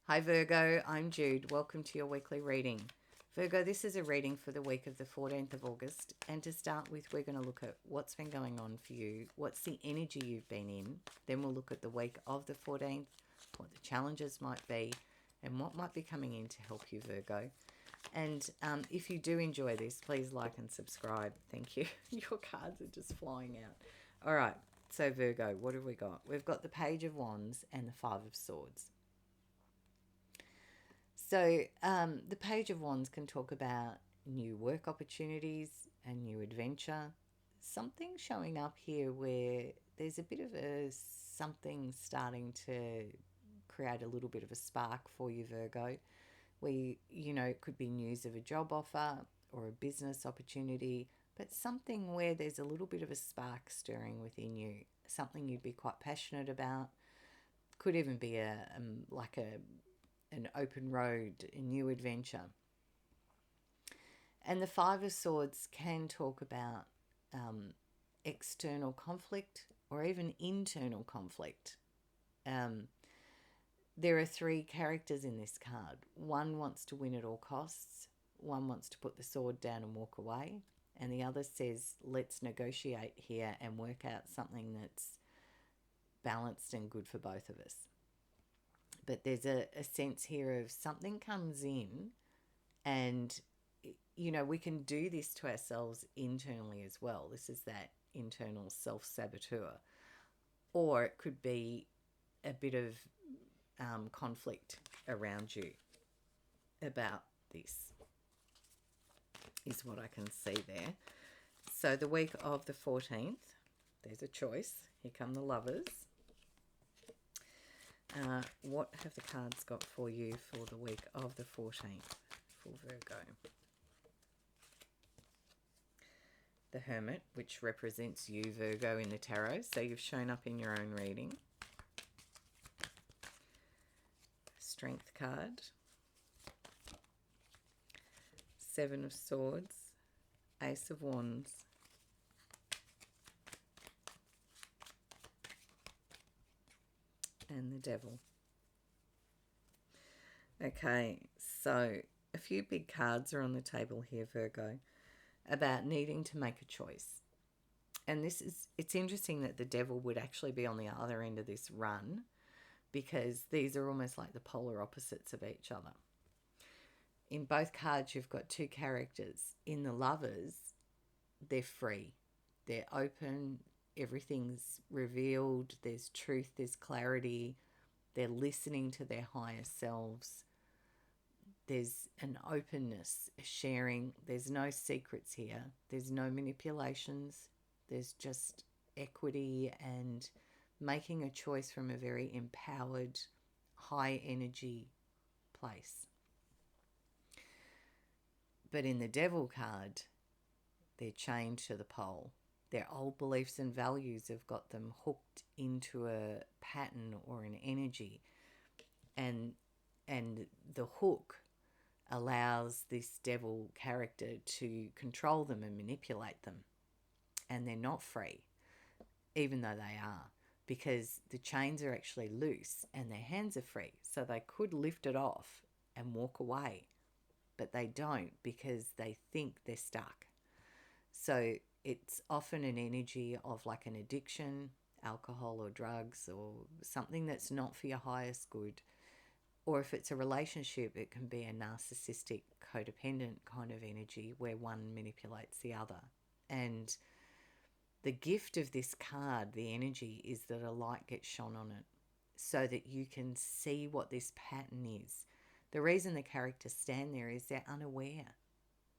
Hi Virgo, I'm Jude. Welcome to your weekly reading. Virgo, this is a reading for the week of the 14th of August. And to start with, we're going to look at what's been going on for you, what's the energy you've been in. Then we'll look at the week of the 14th, what the challenges might be, and what might be coming in to help you, Virgo. And if you do enjoy this, please like and subscribe. Thank you. Your cards are just flying out. All right, so Virgo, what have we got? We've got the Page of Wands and the Five of Swords. So the Page of Wands can talk about new work opportunities, a new adventure, something showing up here where there's a bit of a something starting to create a little bit of a spark for you, Virgo, where it could be news of a job offer or a business opportunity, but something where there's a little bit of a spark stirring within you, something you'd be quite passionate about. Could even be an open road, a new adventure. And the Five of Swords can talk about external conflict or even internal conflict. There are three characters in this card. One wants to win at all costs, one wants to put the sword down and walk away, and the other says, let's negotiate here and work out something that's balanced and good for both of us. But there's a sense here of something comes in and, we can do this to ourselves internally as well. This is that internal self-saboteur. Or it could be a bit of conflict around you about this, is what I can see there. So the week of the 14th, there's a choice. Here come the Lovers. What have the cards got for you for the week of the 14th for Virgo? The Hermit, which represents you, Virgo, in the tarot. So you've shown up in your own reading. Strength card. Seven of Swords. Ace of Wands. And the Devil. Okay, so a few big cards are on the table here, Virgo, about needing to make a choice. And it's interesting that the Devil would actually be on the other end of this run, because these are almost like the polar opposites of each other. In both cards, you've got two characters. In the Lovers, they're free. They're open. Everything's revealed. There's truth. There's clarity. They're listening to their higher selves. There's an openness, a sharing. There's no secrets here. There's no manipulations. There's just equity and making a choice from a very empowered, high energy place. But in the Devil card, they're chained to the pole. Their old beliefs and values have got them hooked into a pattern or an energy. And the hook allows this Devil character to control them and manipulate them. And they're not free, even though they are, because the chains are actually loose and their hands are free. So they could lift it off and walk away, but they don't, because they think they're stuck. So it's often an energy of like an addiction, alcohol or drugs, or something that's not for your highest good. Or if it's a relationship, it can be a narcissistic, codependent kind of energy where one manipulates the other. And the gift of this card, the energy, is that a light gets shone on it so that you can see what this pattern is. The reason the characters stand there is they're unaware.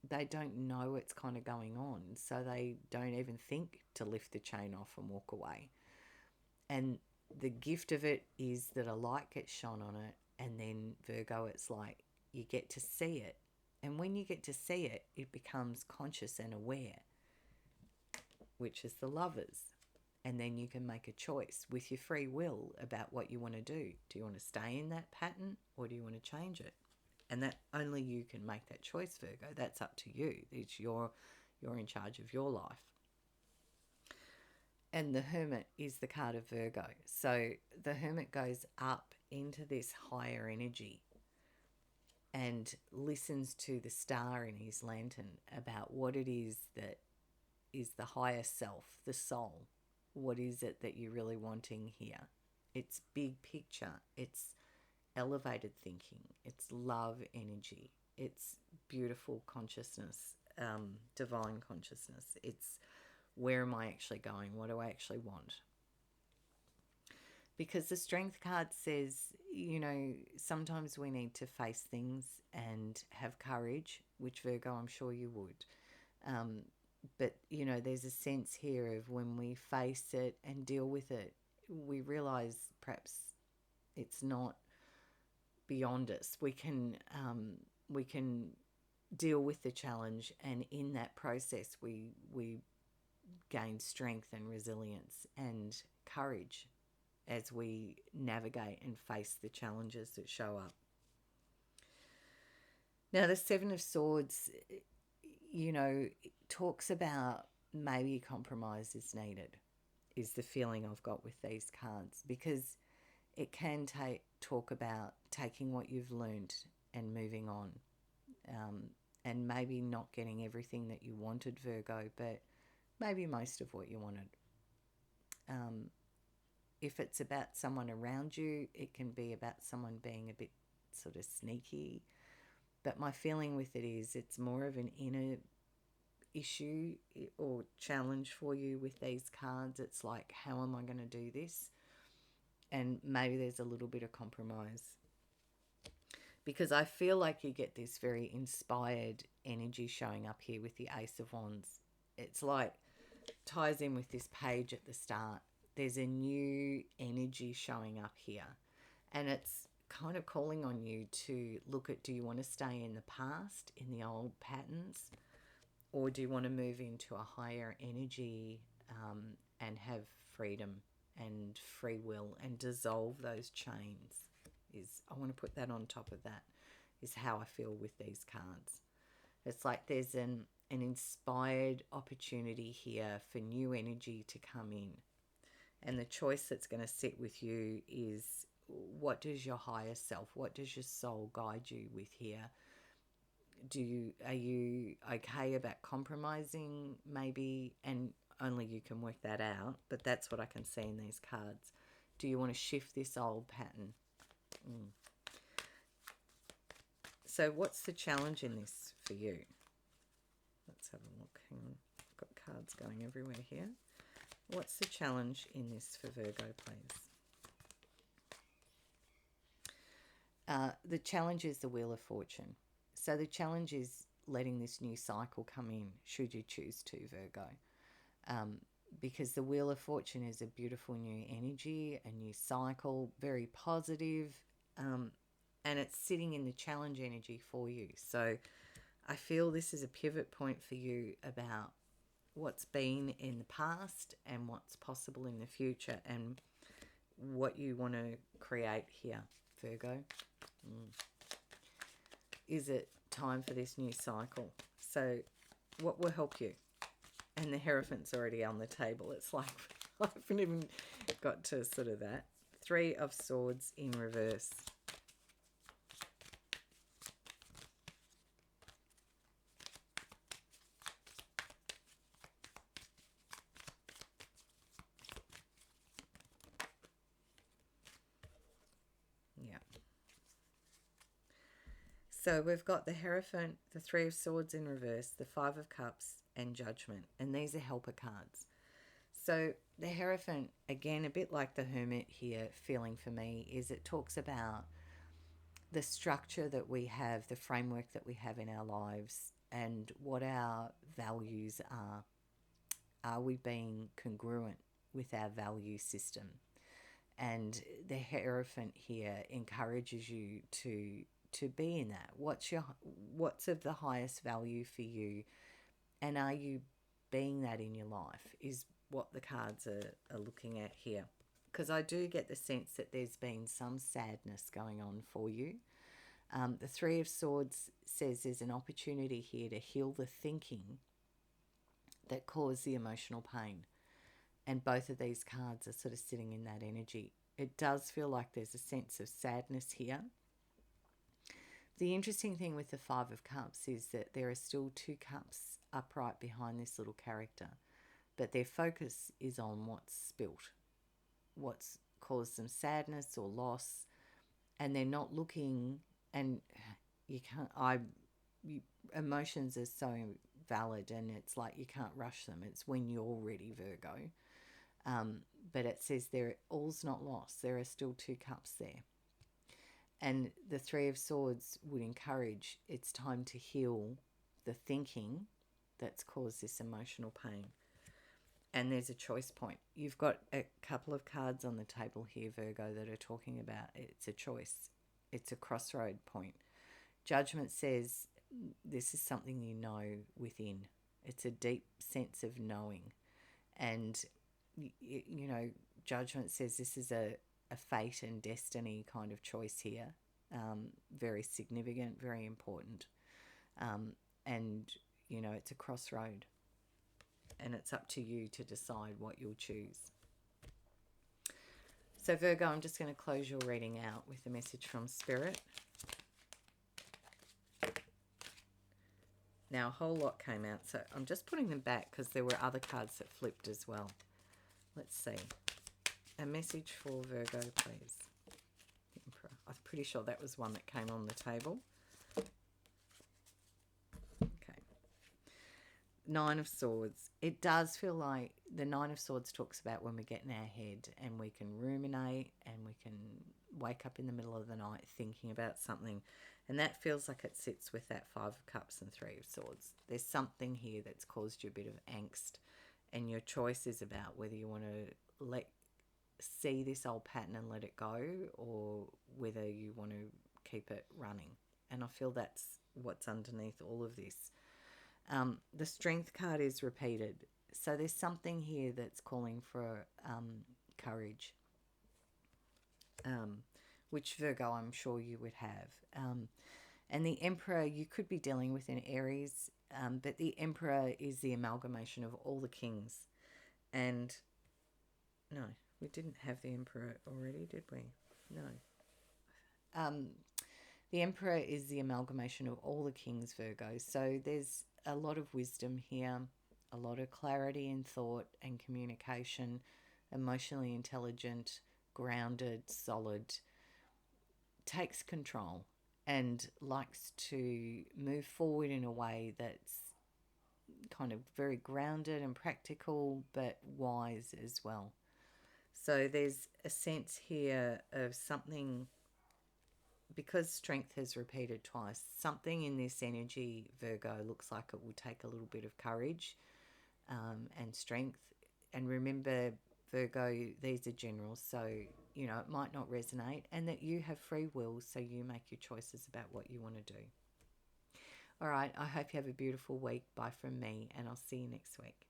They don't know what's kind of going on, so they don't even think to lift the chain off and walk away. And the gift of it is that a light gets shone on it, and then Virgo, it's like you get to see it. And when you get to see it, it becomes conscious and aware, which is the Lovers. And then you can make a choice with your free will about what you want to do. Do you want to stay in that pattern, or do you want to change it? And that only you can make that choice, Virgo. That's up to you. It's you're in charge of your life. And the Hermit is the card of Virgo. So the Hermit goes up into this higher energy and listens to the star in his lantern about what it is that is the higher self, the soul. What is it that you're really wanting here? It's big picture. It's elevated thinking. It's love energy. It's beautiful consciousness, divine consciousness. It's where am I actually going? What do I actually want? Because the Strength card says, sometimes we need to face things and have courage, which Virgo, I'm sure you would. But, there's a sense here of when we face it and deal with it, we realize perhaps it's not beyond us. We can deal with the challenge, and in that process, we gain strength and resilience and courage as we navigate and face the challenges that show up. Now, the Seven of Swords, talks about maybe compromise is needed, is the feeling I've got with these cards, because it can talk about taking what you've learned and moving on, and maybe not getting everything that you wanted, Virgo, but maybe most of what you wanted. If it's about someone around you, it can be about someone being a bit sort of sneaky. But my feeling with it is it's more of an inner issue or challenge for you with these cards. It's like, how am I going to do this? And maybe there's a little bit of compromise. Because I feel like you get this very inspired energy showing up here with the Ace of Wands. It's like, ties in with this page at the start. There's a new energy showing up here. And it's kind of calling on you to look at, do you want to stay in the past, in the old patterns? Or do you want to move into a higher energy and have freedom and free will and dissolve those chains? I want to put that on top of that, is how I feel with these cards. It's like there's an inspired opportunity here for new energy to come in. And the choice that's going to sit with you is, what does your higher self, what does your soul guide you with here? Are you okay about compromising maybe? And only you can work that out, but that's what I can see in these cards. Do you want to shift this old pattern? So what's the challenge in this for you? Let's have a look. Hang on. I've got cards going everywhere here. What's the challenge in this for Virgo, please? The challenge is the Wheel of Fortune. So the challenge is letting this new cycle come in, should you choose to, Virgo. Because the Wheel of Fortune is a beautiful new energy, a new cycle, very positive, and it's sitting in the challenge energy for you. So I feel this is a pivot point for you about what's been in the past and what's possible in the future and what you want to create here, Virgo. Is it time for this new cycle? So what will help you? And the Hierophant's already on the table. It's like I haven't even got to sort of that. Three of Swords in reverse. Yeah. So we've got the Hierophant, the Three of Swords in reverse, the Five of Cups, and Judgment. And these are helper cards. So the Hierophant, again, a bit like the Hermit here, feeling for me, is it talks about the structure that we have, the framework that we have in our lives, and what our values are. Are we being congruent with our value system? And the Hierophant here encourages you to be in that. What's of the highest value for you, and are you being that in your life, is what the cards are looking at here. Because I do get the sense that there's been some sadness going on for you. The Three of Swords says there's an opportunity here to heal the thinking that caused the emotional pain. And both of these cards are sort of sitting in that energy. It does feel like there's a sense of sadness here. The interesting thing with the Five of Cups is that there are still two cups upright behind this little character, but their focus is on what's spilt, what's caused them sadness or loss, and they're not looking, and you can't, emotions are so valid, and it's like you can't rush them. It's when you're ready, Virgo. But it says there, all's not lost. There are still two cups there. And the Three of Swords would encourage it's time to heal the thinking that's caused this emotional pain. And there's a choice point. You've got a couple of cards on the table here, Virgo, that are talking about it's a choice. It's a crossroad point. Judgment says this is something you know within. It's a deep sense of knowing. And, you know, Judgment says this is a fate and destiny kind of choice here. Very significant, very important. And, you know, it's a crossroad. And it's up to you to decide what you'll choose. So Virgo, I'm just going to close your reading out with a message from Spirit. Now, a whole lot came out, so I'm just putting them back because there were other cards that flipped as well. Let's see. A message for Virgo, please. Emperor. I'm pretty sure that was one that came on the table. Okay. Nine of Swords. It does feel like the Nine of Swords talks about when we get in our head and we can ruminate and we can wake up in the middle of the night thinking about something. And that feels like it sits with that Five of Cups and Three of Swords. There's something here that's caused you a bit of angst. And your choice is about whether you want to see this old pattern and let it go, or whether you want to keep it running. And I feel that's what's underneath all of this. The Strength card is repeated. So there's something here that's calling for courage, which Virgo I'm sure you would have. And the Emperor, you could be dealing with an Aries, but the Emperor is the amalgamation of all the kings. And no, we didn't have the Emperor already, did we? No. The Emperor is the amalgamation of all the kings, Virgo. So there's a lot of wisdom here, a lot of clarity in thought and communication, emotionally intelligent, grounded, solid, takes control and likes to move forward in a way that's kind of very grounded and practical, but wise as well. So there's a sense here of something, because Strength has repeated twice, something in this energy, Virgo, looks like it will take a little bit of courage and strength. And remember, Virgo, these are generals, so, you know, it might not resonate, and that you have free will, so you make your choices about what you want to do. All right, I hope you have a beautiful week. Bye from me, and I'll see you next week.